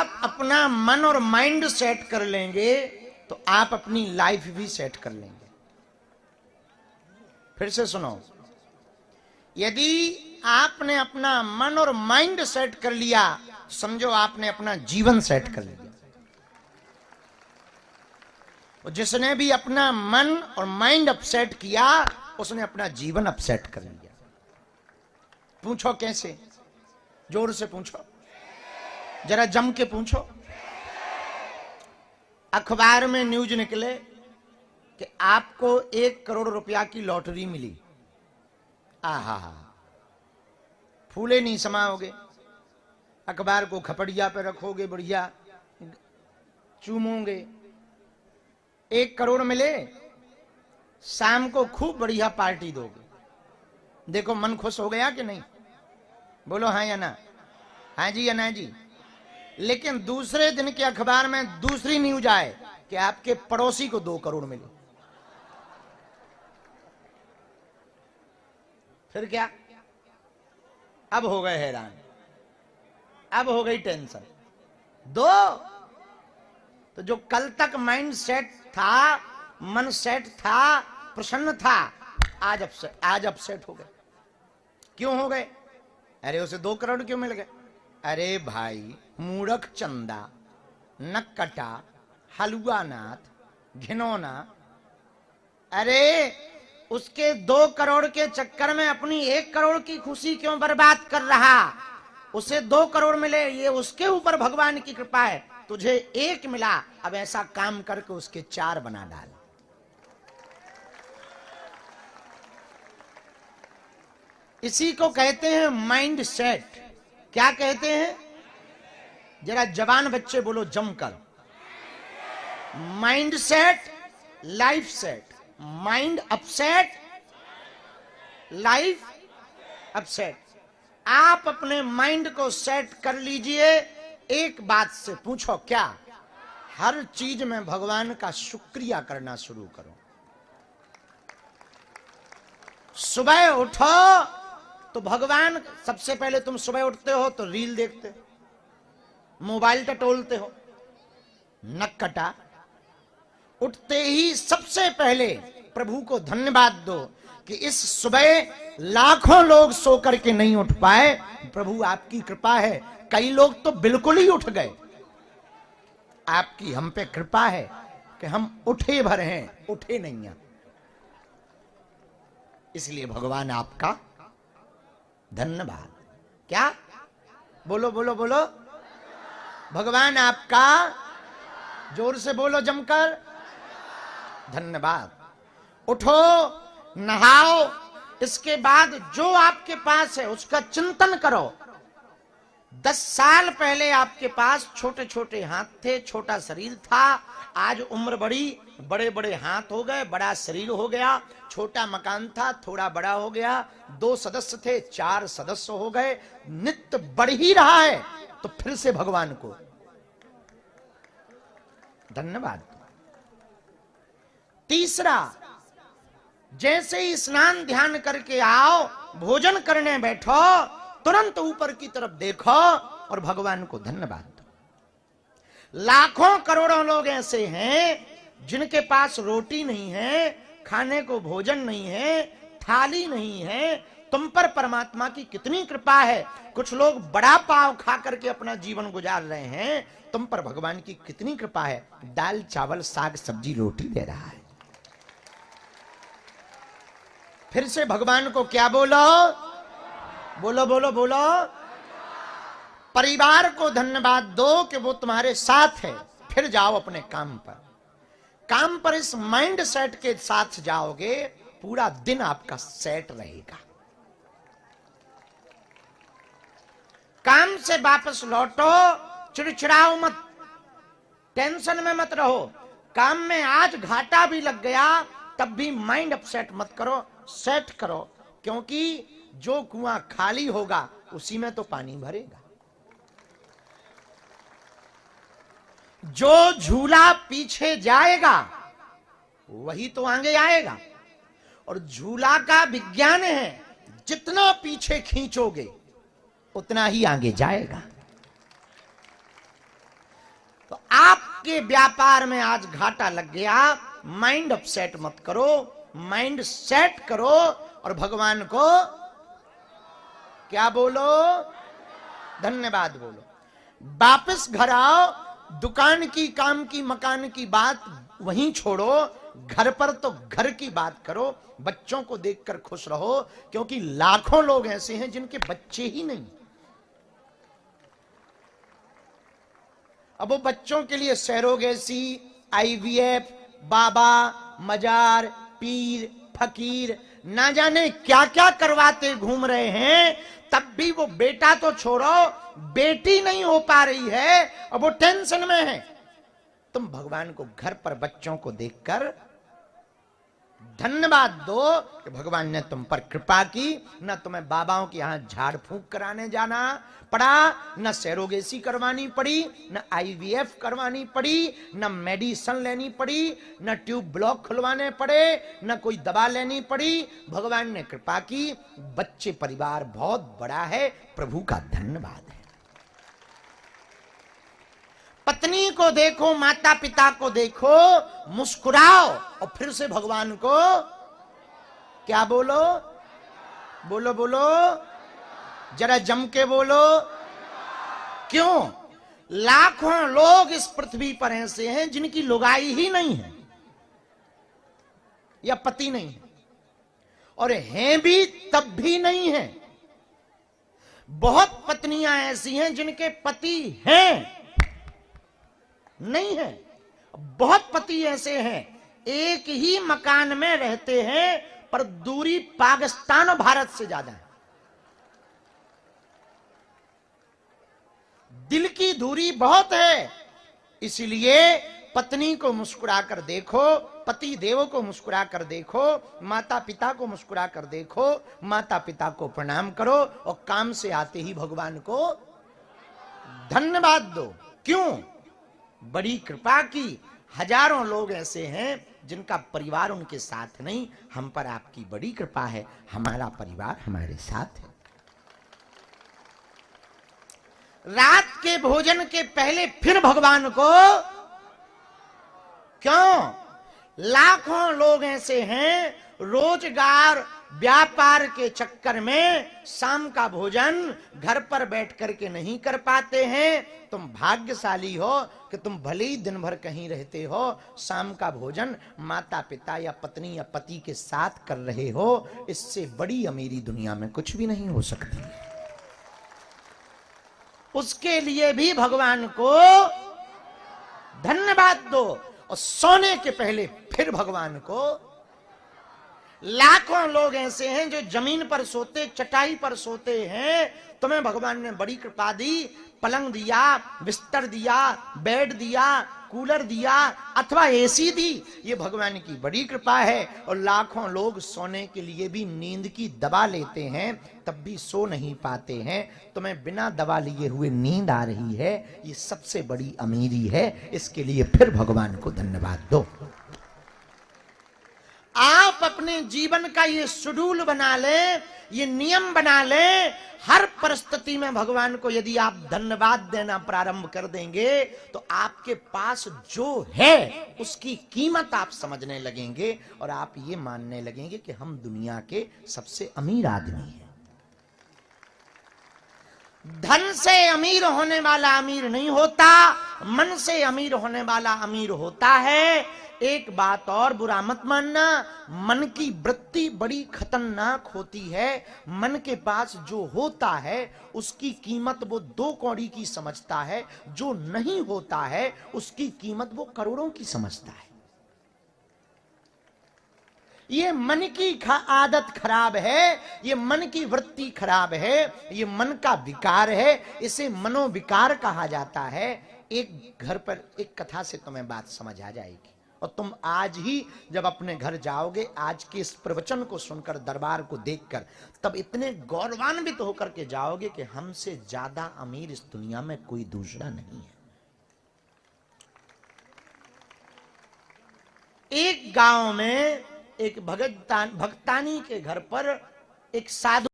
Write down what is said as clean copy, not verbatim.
आप अपना मन और माइंड सेट कर लेंगे तो आप अपनी लाइफ भी सेट कर लेंगे। फिर से सुनो, यदि आपने अपना मन और माइंड सेट कर लिया, समझो आपने अपना जीवन सेट कर लिया। और जिसने भी अपना मन और माइंड अपसेट किया, उसने अपना जीवन अपसेट कर लिया। पूछो कैसे? जोर से पूछो, जरा जम के पूछो। अखबार में न्यूज निकले कि आपको 1 करोड़ रुपया की लॉटरी मिली। आहा, फूले नहीं समाओगे, अखबार को खपड़िया पे रखोगे, बढ़िया चूमोगे। 1 करोड़ मिले, शाम को खूब बढ़िया पार्टी दोगे। देखो मन खुश हो गया कि नहीं? बोलो हाँ या ना? हाँ जी या ना जी? लेकिन दूसरे दिन के अखबार में दूसरी न्यूज आए कि आपके पड़ोसी को 2 करोड़ मिले। फिर क्या? अब हो गए हैरान, अब हो गई टेंशन। 2 तो जो कल तक माइंड सेट था, मन सेट था, प्रसन्न था, आज अपसेट हो गए। क्यों हो गए? अरे उसे 2 करोड़ क्यों मिल गए? अरे भाई, मूर्ख चंदा, नक्कटा, हलुआनाथ, घिनौना, अरे उसके 2 करोड़ के चक्कर में अपनी 1 करोड़ की खुशी क्यों बर्बाद कर रहा? उसे 2 करोड़ मिले, ये उसके ऊपर भगवान की कृपा है। तुझे 1 मिला, अब ऐसा काम करके उसके 4 बना डाल। इसी को कहते हैं माइंड सेट। क्या कहते हैं? जरा जवान बच्चे बोलो जमकर, mind set, life set. Mind upset, life upset. आप अपने माइंड को सेट कर लीजिए। एक बात से पूछो, क्या? हर चीज में भगवान का शुक्रिया करना शुरू करो। सुबह उठो तो भगवान, सबसे पहले तुम सुबह उठते हो तो रील देखते हो, मोबाइल टटोलते हो, नक्कटा। उठते ही सबसे पहले प्रभु को धन्यवाद दो कि इस सुबह लाखों लोग सो करके नहीं उठ पाए, प्रभु आपकी कृपा है। कई लोग तो बिल्कुल ही उठ गए, आपकी हम पे कृपा है कि हम उठे भर हैं, उठे नहीं हैं। इसलिए भगवान आपका धन्यवाद। क्या? बोलो बोलो बोलो, भगवान आपका, जोर से बोलो जमकर, धन्यवाद। उठो, नहाओ, इसके बाद जो आपके पास है उसका चिंतन करो। 10 साल पहले आपके पास छोटे छोटे हाथ थे, छोटा शरीर था। आज उम्र बढ़ी, बड़े बड़े हाथ हो गए, बड़ा शरीर हो गया। छोटा मकान था, थोड़ा बड़ा हो गया। 2 सदस्य थे, 4 सदस्य हो गए। नित्य बढ़ ही रहा है, तो फिर से भगवान को धन्यवाद। तीसरा, जैसे ही स्नान ध्यान करके आओ, भोजन करने बैठो, तुरंत ऊपर की तरफ देखो और भगवान को धन्यवाद दो। लाखों करोड़ों लोग ऐसे हैं जिनके पास रोटी नहीं है, खाने को भोजन नहीं है, थाली नहीं है। तुम पर परमात्मा की कितनी कृपा है। कुछ लोग बड़ा पाव खा करके अपना जीवन गुजार रहे हैं, तुम पर भगवान की कितनी कृपा है। दाल चावल साग सब्जी रोटी दे रहा है। फिर से भगवान को क्या बोलो? बोलो बोलो बोलो, परिवार को धन्यवाद दो कि वो तुम्हारे साथ है। फिर जाओ अपने काम पर। काम पर इस माइंड सेट के साथ जाओगे, पूरा दिन आपका सेट रहेगा। काम से वापस लौटो, चिड़चिड़ाओ मत, टेंशन में मत रहो। काम में आज घाटा भी लग गया तब भी माइंड अपसेट मत करो, सेट करो, क्योंकि जो कुआं खाली होगा उसी में तो पानी भरेगा। जो झूला पीछे जाएगा वही तो आगे आएगा। और झूला का विज्ञान है, जितना पीछे खींचोगे उतना ही आगे जाएगा। आपके व्यापार में आज घाटा लग गया, माइंड अपसेट मत करो, माइंड सेट करो और भगवान को क्या बोलो? धन्यवाद बोलो। वापस घर आओ, दुकान की, काम की, मकान की बात वहीं छोड़ो, घर पर तो घर की बात करो। बच्चों को देखकर खुश रहो, क्योंकि लाखों लोग ऐसे हैं जिनके बच्चे ही नहीं। अब वो बच्चों के लिए सैरोगेसी, आईवीएफ, बाबा, मजार, पीर, फकीर, ना जाने क्या क्या करवाते घूम रहे हैं, तब भी वो बेटा तो छोड़ो, बेटी नहीं हो पा रही है और वो टेंशन में है। तुम भगवान को घर पर बच्चों को देखकर धन्यवाद दो कि भगवान ने तुम पर कृपा की। न तुम्हें बाबाओं के यहां झाड़ फूंक कराने जाना पड़ा, न सैरोगेसी करवानी पड़ी, न आईवीएफ करवानी पड़ी, न मेडिसिन लेनी पड़ी, न ट्यूब ब्लॉक खुलवाने पड़े, न कोई दवा लेनी पड़ी। भगवान ने कृपा की, बच्चे परिवार बहुत बड़ा है, प्रभु का धन्यवाद है। पत्नी को देखो, माता पिता को देखो, मुस्कुराओ और फिर से भगवान को क्या बोलो? बोलो बोलो, जरा जम के बोलो। क्यों? लाखों लोग इस पृथ्वी पर ऐसे हैं जिनकी लुगाई ही नहीं है या पति नहीं है, और हैं भी तब भी नहीं है। बहुत पत्नियां ऐसी हैं जिनके पति हैं, नहीं है। बहुत पति ऐसे हैं एक ही मकान में रहते हैं, पर दूरी पाकिस्तान और भारत से ज्यादा है। दिल की दूरी बहुत है। इसलिए पत्नी को मुस्कुरा कर देखो, पति देव को मुस्कुरा कर देखो, माता पिता को मुस्कुरा कर देखो, माता पिता को प्रणाम करो और काम से आते ही भगवान को धन्यवाद दो। क्यों? बड़ी कृपा की। हजारों लोग ऐसे हैं जिनका परिवार उनके साथ नहीं। हम पर आपकी बड़ी कृपा है, हमारा परिवार हमारे साथ है। रात के भोजन के पहले फिर भगवान को क्यों? लाखों लोग ऐसे हैं रोजगार व्यापार के चक्कर में शाम का भोजन घर पर बैठ करके नहीं कर पाते हैं। तुम भाग्यशाली हो कि तुम भले ही दिन भर कहीं रहते हो, शाम का भोजन माता पिता या पत्नी या पति के साथ कर रहे हो। इससे बड़ी अमीरी दुनिया में कुछ भी नहीं हो सकती। उसके लिए भी भगवान को धन्यवाद दो और सोने के पहले फिर भगवान को। लाखों लोग ऐसे हैं जो जमीन पर सोते, चटाई पर सोते हैं, तुम्हें भगवान ने बड़ी कृपा दी, पलंग दिया, बिस्तर दिया, बेड दिया, कूलर दिया अथवा एसी दी। ये भगवान की बड़ी कृपा है। और लाखों लोग सोने के लिए भी नींद की दवा लेते हैं, तब भी सो नहीं पाते हैं। तुम्हें बिना दवा लिए हुए नींद आ रही है, ये सबसे बड़ी अमीरी है। इसके लिए फिर भगवान को धन्यवाद दो। आप अपने जीवन का ये शेड्यूल बना लें, ये नियम बना लें। हर परिस्थिति में भगवान को यदि आप धन्यवाद देना प्रारंभ कर देंगे तो आपके पास जो है उसकी कीमत आप समझने लगेंगे और आप ये मानने लगेंगे कि हम दुनिया के सबसे अमीर आदमी हैं। धन से अमीर होने वाला अमीर नहीं होता, मन से अमीर होने वाला अमीर होता है। एक बात और बुरा मत मानना, मन की वृत्ति बड़ी खतरनाक होती है। मन के पास जो होता है उसकी कीमत वो 2 कौड़ी की समझता है, जो नहीं होता है उसकी कीमत वो करोड़ों की समझता है। ये मन की आदत खराब है, ये मन की वृत्ति खराब है, ये मन का विकार है, इसे मनोविकार कहा जाता है। एक घर पर एक कथा से तुम्हें बात समझ आ जाएगी और तुम आज ही जब अपने घर जाओगे, आज के इस प्रवचन को सुनकर, दरबार को देखकर, तब इतने गौरवान्वित होकर के जाओगे कि हमसे ज्यादा अमीर इस दुनिया में कोई दूसरा नहीं है। एक गांव में एक भगतानी के घर पर एक साधु